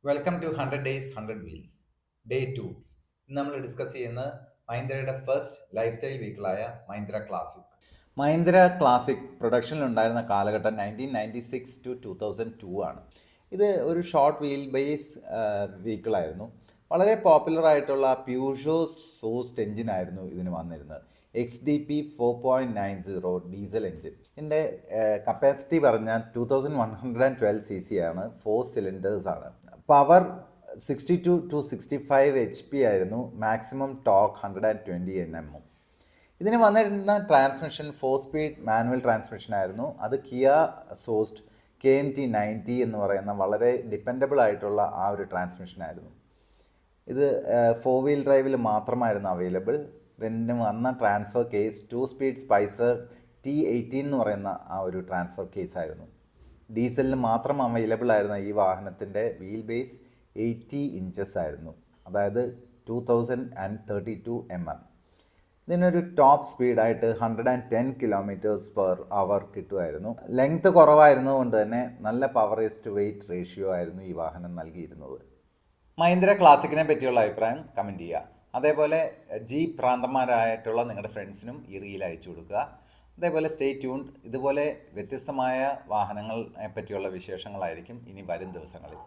Welcome to 100 days 100 wheels day 2. നമ്മൾ discuss ചെയ്യുന്നത് മഹീന്ദ്രയുടെ ഫസ്റ്റ് ലൈഫ് സ്റ്റൈൽ വെഹിക്കിളായ മഹീന്ദ്ര ക്ലാസിക്. മഹീന്ദ്ര ക്ലാസിക് പ്രൊഡക്ഷനിലുണ്ടായിരുന്ന കാലഘട്ടം 1996 ടു 2002 ആണ്. ഇത് ഒരു ഷോർട്ട് വീൽ ബേസ് വെഹിക്കിളായിരുന്നു. വളരെ പോപ്പുലർ ആയിട്ടുള്ള പ്യൂഷോ സോസ്റ്റ് എഞ്ചിനായിരുന്നു ഇതിന് വന്നിരുന്നത്. XDP 4.90 diesel engine. ഇതിൻ്റെ കപ്പാസിറ്റി പറഞ്ഞാൽ 2112cc ആണ്. 4 സിലിണ്ടേഴ്സ് ആണ്. പവർ 62 ടു 65 HP ആയിരുന്നു. Maximum torque 120 Nm. ഇതിന് വന്നിരുന്ന ട്രാൻസ്മിഷൻ 4 സ്പീഡ് മാനുവൽ ട്രാൻസ്മിഷൻ ആയിരുന്നു. അത് കിയ സോസ്റ്റ് KMT90 എന്ന് പറയുന്ന വളരെ ഡിപ്പെൻഡബിൾ ആയിട്ടുള്ള ആ ഒരു ട്രാൻസ്മിഷൻ ആയിരുന്നു. ഇത് 4 വീൽ ഡ്രൈവിൽ മാത്രമായിരുന്നു അവൈലബിൾ. ഇതിന് വന്ന transfer case 2 speed Spicer T18 എന്ന് പറയുന്ന ആ ഒരു ട്രാൻസ്ഫർ കേസ് ആയിരുന്നു. ഡീസലിന് മാത്രം അവൈലബിൾ ആയിരുന്ന ഈ വാഹനത്തിൻ്റെ വീൽ ബേസ് 80 ഇഞ്ചസ് ആയിരുന്നു, അതായത് 2032 mm. ഇതിനൊരു ടോപ്പ് സ്പീഡായിട്ട് 110 km/h കിട്ടുമായിരുന്നു. ലെങ്ത് കുറവായിരുന്നതുകൊണ്ട് തന്നെ നല്ല പവർ ഈസ്റ്റ് വെയിറ്റ് റേഷ്യോ ആയിരുന്നു ഈ വാഹനം നൽകിയിരുന്നത്. മഹീന്ദ്ര ക്ലാസിക്കിനെ പറ്റിയുള്ള അഭിപ്രായം കമൻറ്റ് ചെയ്യുക. അതേപോലെ ജീപ്പ് ഭ്രാന്തന്മാരായിട്ടുള്ള നിങ്ങളുടെ ഫ്രണ്ട്സിനും ഈ റീൽ അയച്ചു കൊടുക്കുക. അതേപോലെ സ്റ്റേ ട്യൂൺഡ്. ഇതുപോലെ വ്യത്യസ്തമായ വാഹനങ്ങളെ പറ്റിയുള്ള വിശേഷങ്ങളായിരിക്കും ഇനി വരും ദിവസങ്ങളിൽ.